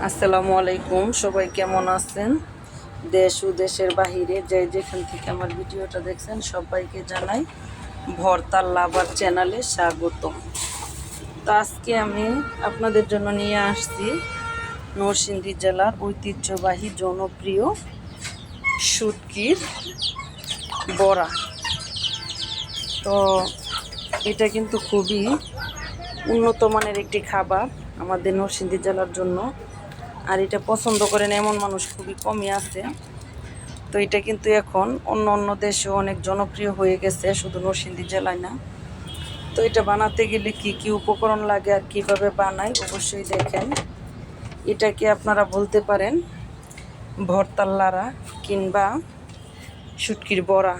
আসসালামু আলাইকুম। সবাই কেমন আছেন? দেশ ও দেশের বাহিরে যে যেখান থেকে আমার ভিডিওটা দেখছেন সবাইকে জানাই ভর্তার লাভার চ্যানেলে স্বাগতম। তো আজকে আমি আপনাদের জন্য নিয়ে আসছি নরসিংদী জেলার ঐতিহ্যবাহী জনপ্রিয় শুটকির বড়া। তো এটা কিন্তু খুবই উন্নত মানের একটি খাবার আমাদের নরসিংদী জেলার জন্য, আর এটা পছন্দ করেন এমন মানুষ খুবই কমই আছে। তো এটা কিন্তু এখন অন্য অন্য দেশেও অনেক জনপ্রিয় হয়ে গেছে, শুধু নরসিংদী জেলায় না। তো এটা বানাতে গেলে কি কি উপকরণ লাগে আর কিভাবে বানায় অবশ্যই দেখেন। এটাকে আপনারা বলতে পারেন ভর্তার লাড়া কিংবা শুটকির বড়া,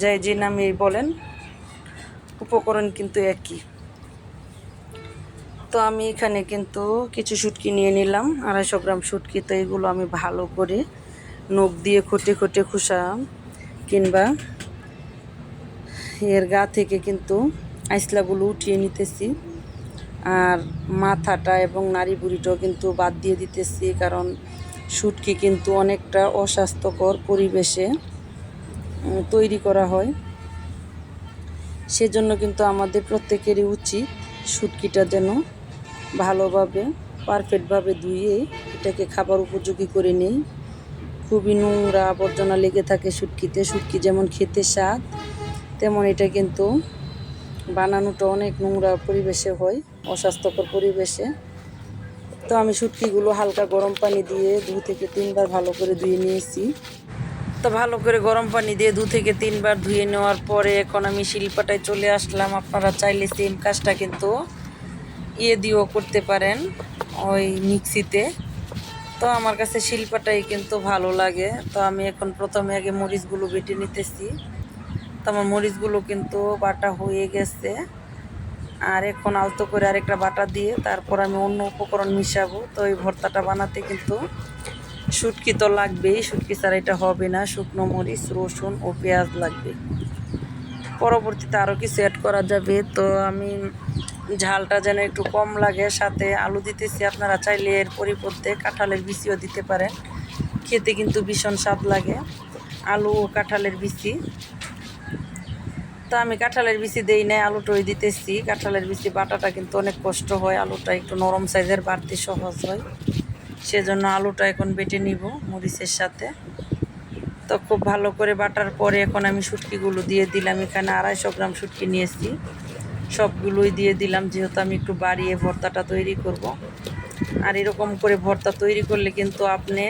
যাই যে নামেই বলেন, উপকরণ কিন্তু একই। তো আমি এখানে কিন্তু কিছু শুটকি নিয়ে নিলাম, 250 গ্রাম শুটকি। তো এগুলো আমি ভালো করে নখ দিয়ে খুঁটে খুঁটে খোসা কিংবা এর গা থেকে কিন্তু আইসলাগুলো উঠিয়ে নিতেছি, আর মাথাটা এবং নাড়ি বুড়িটাও কিন্তু বাদ দিয়ে দিতেছি, কারণ শুটকি কিন্তু অনেকটা অস্বাস্থ্যকর পরিবেশে তৈরি করা হয়। সেজন্য কিন্তু আমাদের প্রত্যেকেরই উচিত শুটকিটা যেন ভালোভাবে পারফেক্টভাবে ধুয়ে এটাকে খাবার উপযোগী করে নেই। খুবই নোংরা আবর্জনা লেগে থাকে শুটকিতে। শুটকি যেমন খেতে স্বাদ, তেমন এটা কিন্তু বানানোটা অনেক নোংরা পরিবেশে হয়, অস্বাস্থ্যকর পরিবেশে। তো আমি শুটকিগুলো হালকা গরম পানি দিয়ে 2 থেকে 3 বার ভালো করে ধুয়ে নিয়েছি। তো ভালো করে গরম পানি দিয়ে 2 থেকে 3 বার ধুয়ে নেওয়ার পরে এখন আমি শিলপাটায় চলে আসলাম। আপনারা চাইলে সেম কাজটা কিন্তু দিয়েও করতে পারেন, ওই মিক্সিতে। তো আমার কাছে শিলপাটাই কিন্তু ভালো লাগে। তো আমি এখন প্রথমে আগে মরিচগুলো বেটে নিতেছি। তো আমার মরিচগুলো কিন্তু বাটা হয়ে গেছে, আর এখন আলতো করে আরেকটা বাটা দিয়ে তারপর আমি অন্য উপকরণ মিশাবো। তো এই ভর্তাটা বানাতে কিন্তু শুটকি তো লাগবেই, শুটকি ছাড়া এটা হবে না। শুকনো মরিচ, রসুন ও পেঁয়াজ লাগবে। পরবর্তীতে আরও কিছু অ্যাড করা যাবে। তো আমি ঝালটা যেন একটু কম লাগে, সাথে আলু দিতেছি। আপনারা চাইলে এর পরিবর্তে কাঁঠালের বিচিও দিতে পারেন, খেতে কিন্তু ভীষণ স্বাদ লাগে আলু ও কাঁঠালের বিচি। তো আমি কাঁঠালের বিচি দেই নাই, আলুটাই দিতেছি। কাঁঠালের বিচি বাটাটা কিন্তু অনেক কষ্ট হয়, আলুটা একটু নরম সাইজের, বাড়তে সহজ হয়। সেজন্য আলুটা এখন বেটে নিব মরিচের সাথে। তো খুব ভালো করে বাটার পরে এখন আমি শুটকিগুলো দিয়ে দিলাম। এখানে 250 গ্রাম শুটকি নিয়েছি, সবগুলোই দিয়ে দিলাম, যেহেতু আমি একটু বাড়িয়ে ভর্তাটা তৈরি করব। আর এরকম করে ভর্তা তৈরি করলে কিন্তু আপনি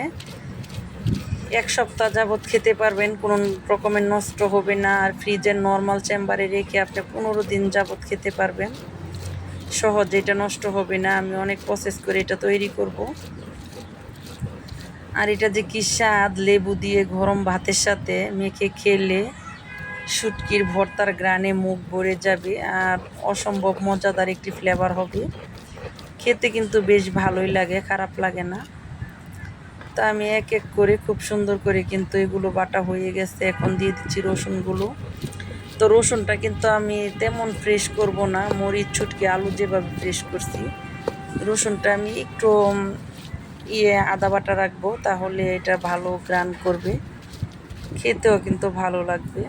1 সপ্তাহ যাবৎ খেতে পারবেন, কোনো রকমের নষ্ট হবে না। আর ফ্রিজের নর্মাল চেম্বারে রেখে আপনি 15 দিন যাবৎ খেতে পারবেন সহজে, এটা নষ্ট হবে না। আমি অনেক প্রসেস করে এটা তৈরি করব। আর এটা যে কি স্বাদ, লেবু দিয়ে গরম ভাতের সাথে মেখে খেলে শুটকির ভর্তার গ্রানে মুখ ভরে যাবে, আর অসম্ভব মজাদার একটি ফ্লেভার হবে। খেতে কিন্তু বেশ ভালোই লাগে, খারাপ লাগে না। তা আমি এক এক করে খুব সুন্দর করে কিন্তু এগুলো বাটা হয়ে গেছে। এখন দিয়ে দিচ্ছি রসুনগুলো। তো রসুনটা কিন্তু আমি তেমন ফ্রেশ করব না, মরিচ, শুটকি, আলু যেভাবে ফ্রেশ করছি, রসুনটা আমি একটু আদা বাটা রাখবো, তাহলে এটা ভালো গ্রান করবে, খেতেও কিন্তু ভালো লাগবে।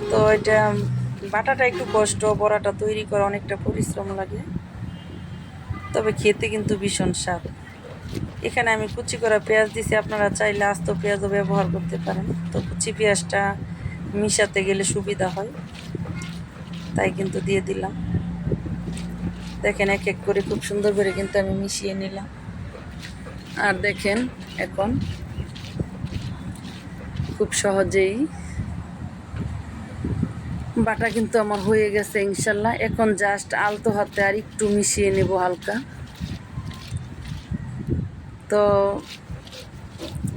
তো এটা বাটাটা একটু কষ্ট, বড়াটা তৈরি করা অনেকটা পরিশ্রম লাগে, তবে খেতে কিন্তু ভীষণ স্বাদ। এখানে আমি কুচি করা পেঁয়াজ দিছি, আপনারা চাইলে আস্ত পেঁয়াজও ব্যবহার করতে পারেন। তো কুচি পেঁয়াজটা মিশাতে গেলে সুবিধা হয়, তাই কিন্তু দিয়ে দিলাম। দেখেন এক এক করে খুব সুন্দর করে কিন্তু আমি মিশিয়ে নিলাম। আর দেখেন এখন খুব সহজেই বাটা কিন্তু আমার হয়ে গেছে ইনশাল্লাহ। এখন জাস্ট আলতো হাতে আর একটু মিশিয়ে নেব হালকা। তো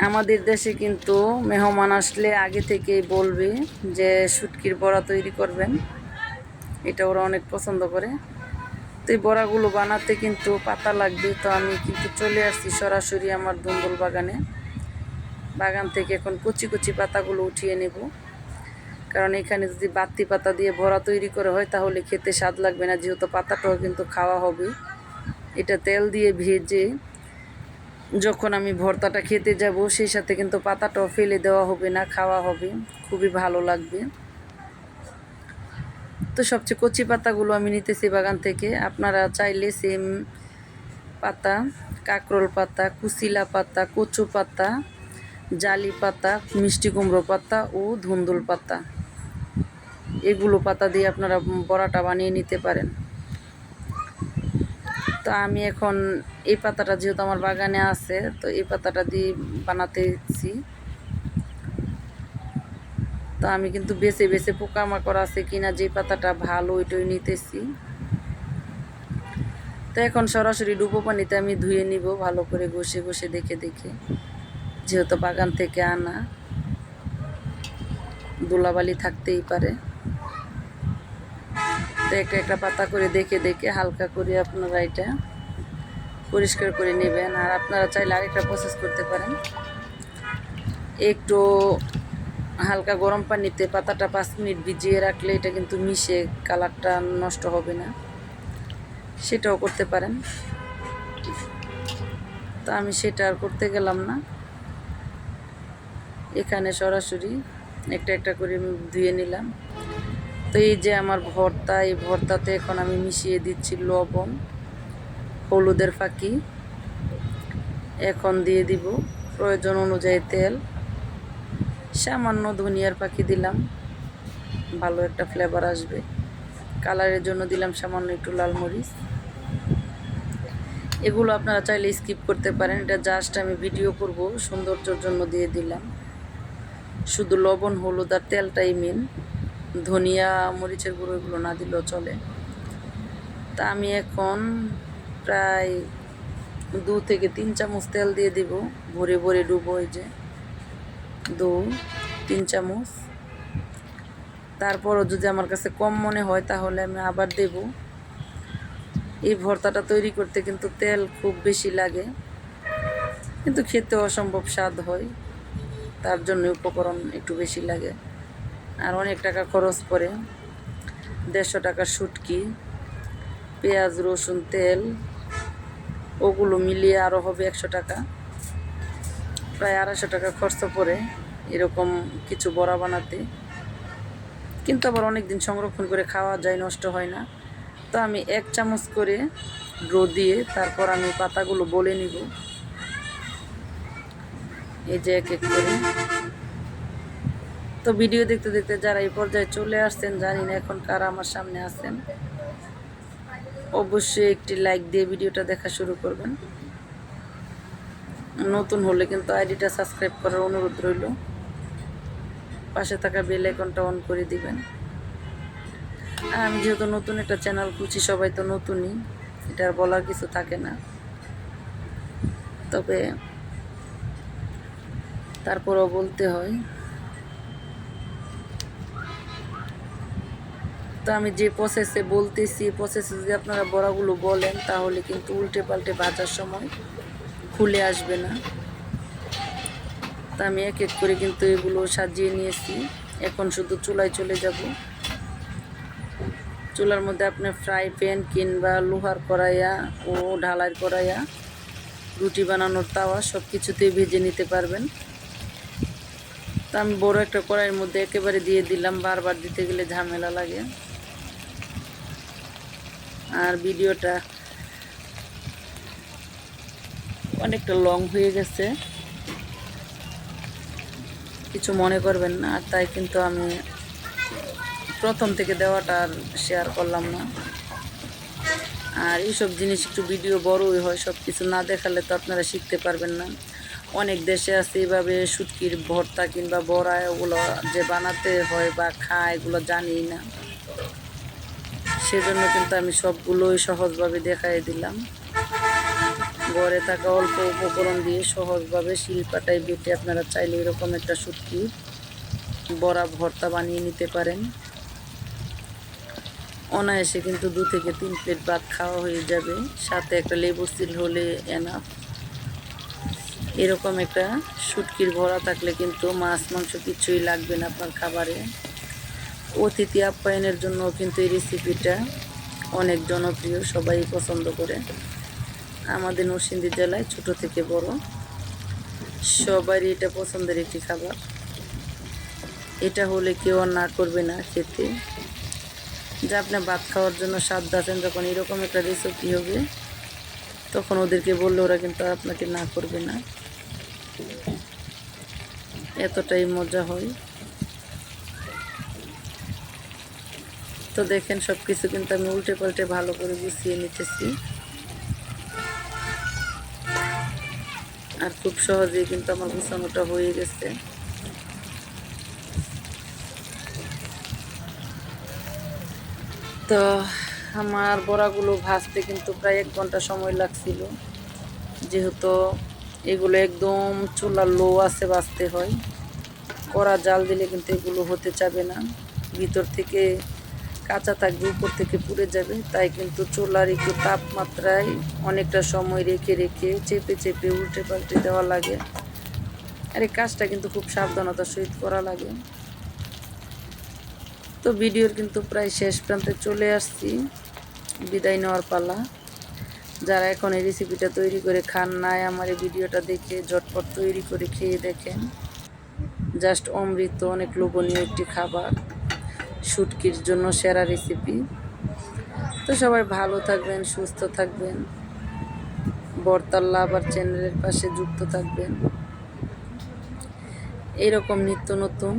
আমাদের দেশে কিন্তু মেহমান আসলে আগে থেকেই বলবে যে শুটকির বড়া তৈরি করবেন, এটা ওরা অনেক পছন্দ করে। তো এই বড়াগুলো বানাতে কিন্তু পাতা লাগবে। তো আমি কিন্তু চলে আসছি সরাসরি আমার দুন্দুল বাগানে, বাগান থেকে এখন কচি কচি পাতাগুলো উঠিয়ে নেব, কারণ এখানে যদি বাত্তি পাতা দিয়ে ভরা তৈরি করা হয় তাহলে খেতে স্বাদ লাগবে না, যেহেতু পাতাটাও কিন্তু খাওয়া হবে। এটা তেল দিয়ে ভেজে যখন আমি ভর্তাটা খেতে যাব সেই সাথে কিন্তু পাতাটাও ফেলে দেওয়া হবে না, খাওয়া হবে, খুবই ভালো লাগবে। তো সবচেয়ে কচি পাতাগুলো আমি নিতেছি বাগান থেকে। আপনারা চাইলে সেম পাতা, কাঁকরোল পাতা, কুচিলা পাতা, কচু পাতা, জালি পাতা, মিষ্টি কুমড়ো পাতা ও ধুন্দুল পাতা, এগুলো পাতা দিয়ে আপনারা বড়াটা বানিয়ে নিতে পারেন। তো আমি এখন এই পাতাটা যেহেতু আমার বাগানে আছে, তো এই পাতাটা দিয়ে বানাতেছি। তো আমি কিন্তু বেছে বেছে পোকামাকড় আছে কিনা, যে পাতাটা ভালো ওইটাই নিতেছি। তো এখন সরাসরি ডুবো পানিতে আমি ধুয়ে নিব ভালো করে, ঘষে ঘষে দেখে দেখে, যেহেতু বাগান থেকে আনা, ধুলাবালি থাকতেই পারে। তো একটা একটা পাতা করে দেখে দেখে হালকা করে আপনারা এটা পরিষ্কার করে নেবেন। আর আপনারা চাইলে আরেকটা প্রসেস করতে পারেন, একটু হালকা গরম পানিতে পাতাটা 5 মিনিট ভিজিয়ে রাখলে এটা কিন্তু মিশে কালারটা নষ্ট হবে না, সেটাও করতে পারেন। তো আমি সেটা আর করতে গেলাম না, এখানে সরাসরি একটা একটা করে ধুয়ে নিলাম। তো এই যে আমার ভর্তা, এই ভর্তাতে এখন আমি মিশিয়ে দিচ্ছি লবণ, হলুদের ফাঁকি, এখন দিয়ে দিব প্রয়োজন অনুযায়ী তেল, সামান্য ধনিয়ার ফাঁকি দিলাম, ভালো একটা ফ্লেভার আসবে। কালারের জন্য দিলাম সামান্য একটু লাল মরিচ। এগুলো আপনারা চাইলে স্কিপ করতে পারেন, এটা জাস্ট আমি ভিডিও করব সৌন্দর্যের জন্য দিয়ে দিলাম। শুধু লবণ, হলুদ আর তেলটাই মেন, ধনিয়া মরিচের গুঁড়ো এগুলো না দিলেও চলে। তা আমি এখন প্রায় 2 থেকে 3 চামচ তেল দিয়ে দিব, ভরে ভরে ডুবো। এই যে 2-3 চামচ। তারপরও যদি আমার কাছে কম মনে হয় তাহলে আমি আবার দেব। এই ভর্তাটা তৈরি করতে কিন্তু তেল খুব বেশি লাগে, কিন্তু খেতে অসম্ভব স্বাদ হয়, তার জন্য উপকরণ একটু বেশি লাগে। আর অনেক টাকা খরচ পড়ে, 150 টাকার শুটকি, পেঁয়াজ, রসুন, তেল, ওগুলো মিলিয়ে আরও হবে 100 টাকা, প্রায় 250 টাকা খরচ পড়ে এরকম কিছু বড়া বানাতে। কিন্তু আবার অনেক দিন সংরক্ষণ করে খাওয়া যায়, নষ্ট হয় না। তো আমি 1 চামচ করে ড্রো দিয়ে তারপর আমি পাতাগুলো বলে নিব, এই যে এক এক করে। তো ভিডিও দেখতে দেখতে যারা এই পর্যায়ে চলে আসছেন, জানি না এখন কারা আমার সামনে আছেন, অবশ্যই একটি লাইক দিয়ে ভিডিওটা দেখা শুরু করবেন। নতুন হলে কিন্তু আইডিটা সাবস্ক্রাইব করার অনুরোধ রইল, পাশে থাকা বেল আইকনটা অন করে দিবেন। আর আমি যেহেতু নতুন একটা চ্যানেল খুঁজছি, সবাই তো নতুনই, এটা আর বলার কিছু থাকে না, তবে তারপরও বলতে হয়। তো আমি যে প্রসেসে বলতেছি, প্রসেসে যদি আপনারা বড়াগুলো বলেন তাহলে কিন্তু উল্টে পাল্টে ভাজার সময় খুলে আসবে না। তা আমি এক এক করে কিন্তু এগুলো সাজিয়ে নিয়েছি। এখন শুধু চুলায় চলে যাব। চুলার মধ্যে আপনি ফ্রাই প্যান কিংবা লোহার কড়াইয়া ও ঢালাইয়ের কড়াইয়া, রুটি বানানোর তাওয়া, সব কিছুতেই ভেজে নিতে পারবেন। তা আমি বড় একটা কড়াইয়ের মধ্যে একেবারে দিয়ে দিলাম, বারবার দিতে গেলে ঝামেলা লাগে। আর ভিডিওটা অনেকটা লং হয়ে গেছে, কিছু মনে করবেন না। আর তাই কিন্তু আমি প্রথম থেকে দেওয়াটা আর শেয়ার করলাম না। আর এইসব জিনিস একটু ভিডিও বড়ই হয়, সব কিছু না দেখালে তো আপনারা শিখতে পারবেন না। অনেক দেশে আছে এইভাবে শুটকির ভর্তা কিংবা বড়া, ওগুলো যে বানাতে হয় বা খায় এগুলো জানি না, সেজন্য কিন্তু আমি সবগুলোই সহজভাবে দেখাই দিলাম। ঘরে থাকা অল্প উপকরণ দিয়ে সহজভাবে শিলপাটায় বেটে আপনারা চাইলে এরকম একটা শুটকি বড়া ভর্তা বানিয়ে নিতে পারেন। অনায়াসে কিন্তু 2 থেকে 3 প্লেট ভাত খাওয়া হয়ে যাবে, সাথে একটা লেবু সিল হলে এনাফ। এরকম একটা শুটকির ভরা থাকলে কিন্তু মাছ মাংস কিছুই লাগবে না আপনার খাবারে, অতিথি আপ্যায়নের জন্য কিন্তু এই রেসিপিটা অনেক জনপ্রিয়, সবাই পছন্দ করে। আমাদের নরসিংদী জেলায় ছোট থেকে বড় সবারই এটা পছন্দের একটি খাবার। এটা হলে কেউ আর না করবে না খেতে। যা আপনি ভাত খাওয়ার জন্য স্বাদ আছেন, যখন এরকম একটা রেসিপি হবে তখন ওদেরকে বললে ওরা কিন্তু আপনাকে না করবে না, এতটাই মজা হয়। তো দেখেন সব কিছু কিন্তু আমি উল্টে পাল্টে ভালো করে গুছিয়ে নিতেছি, আর খুব সহজেই কিন্তু আমার গুছানোটা হয়ে গেছে। তো আমার বড়াগুলো ভাজতে কিন্তু প্রায় 1 ঘন্টা সময় লাগছিল, যেহেতু এগুলো একদম চুলার লো আছে ভাজতে হয়। কড়া জাল দিলে কিন্তু এগুলো হতে চাবে না, ভিতর থেকে কাঁচা থাকবে, উপর থেকে পুড়ে যাবে। তাই কিন্তু চুলার একটু তাপমাত্রায় অনেকটা সময় রেখে রেখে চেপে চেপে উল্টে পাল্টে দেওয়া লাগে, আর এই কাজটা কিন্তু খুব সাবধানতার সহিত করা লাগে। তো ভিডিওর কিন্তু প্রায় শেষ প্রান্তে চলে আসছি, বিদায় নেওয়ার পালা। যারা এখন এই রেসিপিটা তৈরি করে খান নাই, আমার এই ভিডিওটা দেখে ঝটপট তৈরি করে খেয়ে দেখেন, জাস্ট অমৃত, অনেক লোভনীয় একটি খাবার, শুটকির জন্য সেরা রেসিপি। তো সবাই ভালো থাকবেন, সুস্থ থাকবেন, বর্তার লাভার চ্যানেলের পাশে যুক্ত থাকবেন। এরকম নিত্য নতুন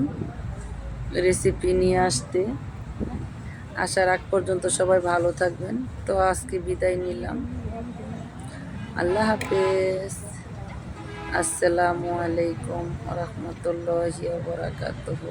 রেসিপি নিয়ে আসতে আসার আগ পর্যন্ত সবাই ভালো থাকবেন। তো আজকে বিদায় নিলাম, আল্লাহ হাফেজ, আসসালামু আলাইকুম ওয়া রাহমাতুল্লাহি ওয়া বারাকাতুহু।